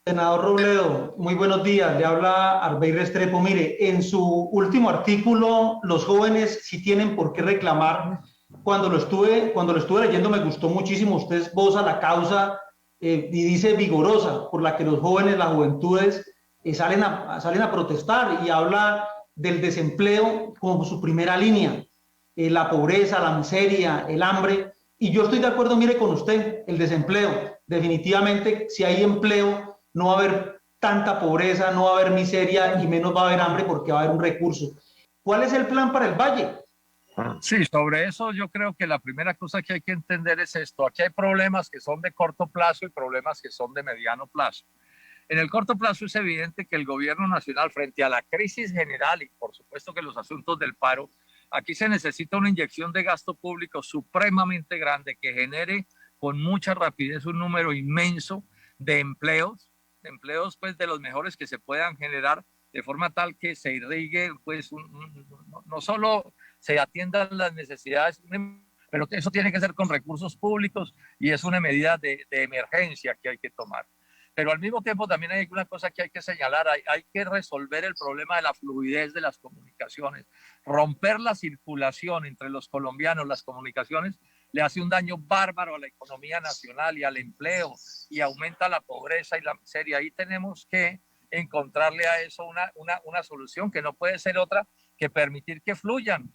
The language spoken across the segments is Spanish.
Senador Robledo, muy buenos días. Le habla Arbey Restrepo. Mire, en su último artículo, los jóvenes sí tienen por qué reclamar. Cuando lo estuve leyendo me gustó muchísimo. Usted esboza la causa y dice vigorosa por la que los jóvenes, las juventudes salen a protestar y habla del desempleo como su primera línea, la pobreza, la miseria, el hambre. Y yo estoy de acuerdo, mire, con usted, el desempleo. Definitivamente, si hay empleo, no va a haber tanta pobreza, no va a haber miseria y menos va a haber hambre porque va a haber un recurso. ¿Cuál es el plan para el Valle? Sí, sobre eso yo creo que la primera cosa que hay que entender es esto. Aquí hay problemas que son de corto plazo y problemas que son de mediano plazo. En el corto plazo es evidente que el gobierno nacional, frente a la crisis general y por supuesto que los asuntos del paro, aquí se necesita una inyección de gasto público supremamente grande que genere con mucha rapidez un número inmenso de empleos pues de los mejores que se puedan generar de forma tal que se irrigue pues no solo se atiendan las necesidades, pero eso tiene que ser con recursos públicos y es una medida de emergencia que hay que tomar. Pero al mismo tiempo también hay una cosa que hay que señalar, hay que resolver el problema de la fluidez de las comunicaciones. Romper la circulación entre los colombianos, las comunicaciones, le hace un daño bárbaro a la economía nacional y al empleo y aumenta la pobreza y la miseria. Ahí tenemos que encontrarle a eso una solución que no puede ser otra que permitir que fluyan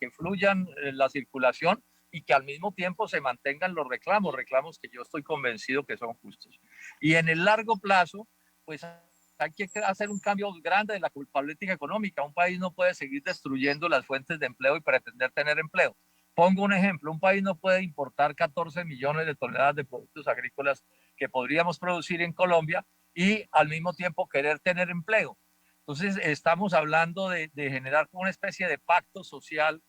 la circulación y que al mismo tiempo se mantengan los reclamos que yo estoy convencido que son justos. Y en el largo plazo, pues hay que hacer un cambio grande de la política económica. Un país no puede seguir destruyendo las fuentes de empleo y pretender tener empleo. Pongo un ejemplo, un país no puede importar 14 millones de toneladas de productos agrícolas que podríamos producir en Colombia y al mismo tiempo querer tener empleo. Entonces, estamos hablando de generar una especie de pacto social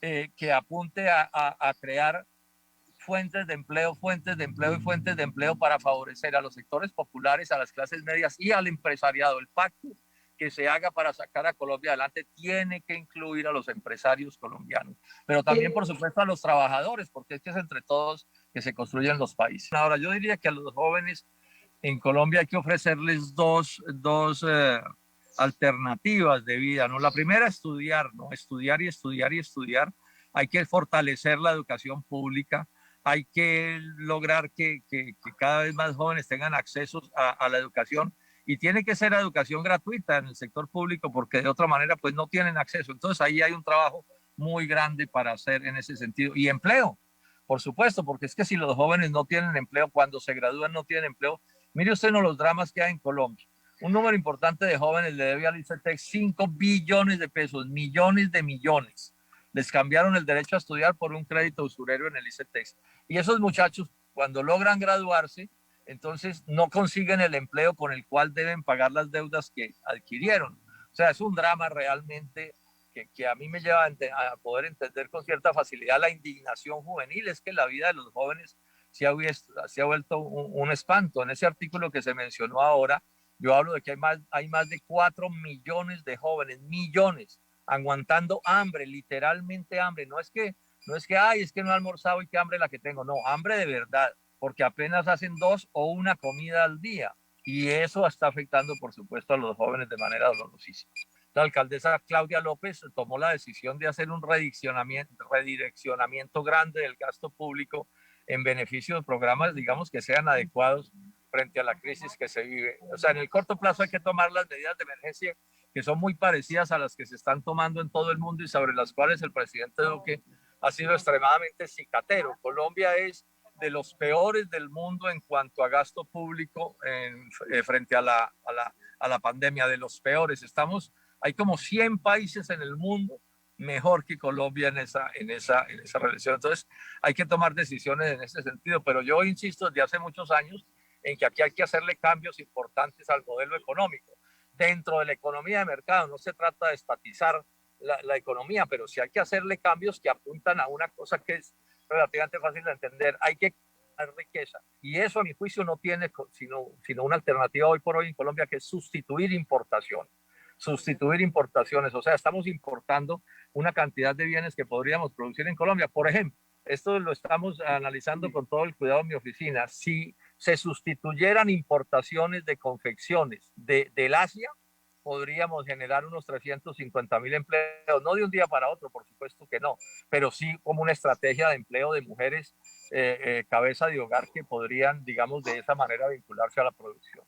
que apunte a crear fuentes de empleo y fuentes de empleo para favorecer a los sectores populares, a las clases medias y al empresariado. El pacto que se haga para sacar a Colombia adelante tiene que incluir a los empresarios colombianos, pero también, por supuesto, a los trabajadores, porque es que es entre todos que se construyen los países. Ahora, yo diría que a los jóvenes en Colombia hay que ofrecerles dos alternativas de vida, ¿no? La primera, estudiar, ¿no? Estudiar y estudiar y estudiar. Hay que fortalecer la educación pública, hay que lograr que cada vez más jóvenes tengan acceso a la educación y tiene que ser educación gratuita en el sector público porque de otra manera pues no tienen acceso. Entonces ahí hay un trabajo muy grande para hacer en ese sentido. Y empleo, por supuesto, porque es que si los jóvenes no tienen empleo, cuando se gradúan no tienen empleo, mire usted no los dramas que hay en Colombia. Un número importante de jóvenes le debe al ICETEX 5 billones de pesos, millones de millones. Les cambiaron el derecho a estudiar por un crédito usurero en el ICETEX. Y esos muchachos, cuando logran graduarse, entonces no consiguen el empleo con el cual deben pagar las deudas que adquirieron. O sea, es un drama realmente que a mí me lleva a poder entender con cierta facilidad la indignación juvenil. Es que la vida de los jóvenes se ha vuelto un espanto. En ese artículo que se mencionó ahora, yo hablo de que hay más de 4 millones de jóvenes, millones, aguantando hambre, literalmente hambre. Ay, es que no he almorzado y qué hambre la que tengo. No, hambre de verdad, porque apenas hacen 2 o 1 comida al día. Y eso está afectando, por supuesto, a los jóvenes de manera dolorosísima. La alcaldesa Claudia López tomó la decisión de hacer un redireccionamiento grande del gasto público en beneficio de programas, digamos, que sean adecuados frente a la crisis que se vive. O sea, en el corto plazo hay que tomar las medidas de emergencia que son muy parecidas a las que se están tomando en todo el mundo y sobre las cuales el presidente Duque ha sido extremadamente cicatero. Colombia es de los peores del mundo en cuanto a gasto público frente a la pandemia, de los peores. Hay como 100 países en el mundo mejor que Colombia en esa relación. Entonces, hay que tomar decisiones en ese sentido, pero yo insisto desde hace muchos años en que aquí hay que hacerle cambios importantes al modelo económico. Dentro de la economía de mercado no se trata de estatizar la economía, pero sí hay que hacerle cambios que apuntan a una cosa que es relativamente fácil de entender. Hay que crear riqueza. Y eso, a mi juicio, no tiene sino una alternativa hoy por hoy en Colombia, que es sustituir importaciones. Sustituir importaciones. O sea, estamos importando una cantidad de bienes que podríamos producir en Colombia. Por ejemplo, esto lo estamos analizando con todo el cuidado en mi oficina. Si se sustituyeran importaciones de confecciones del Asia, podríamos generar unos 350.000 empleos, no de un día para otro, por supuesto que no, pero sí como una estrategia de empleo de mujeres cabeza de hogar que podrían, digamos, de esa manera vincularse a la producción.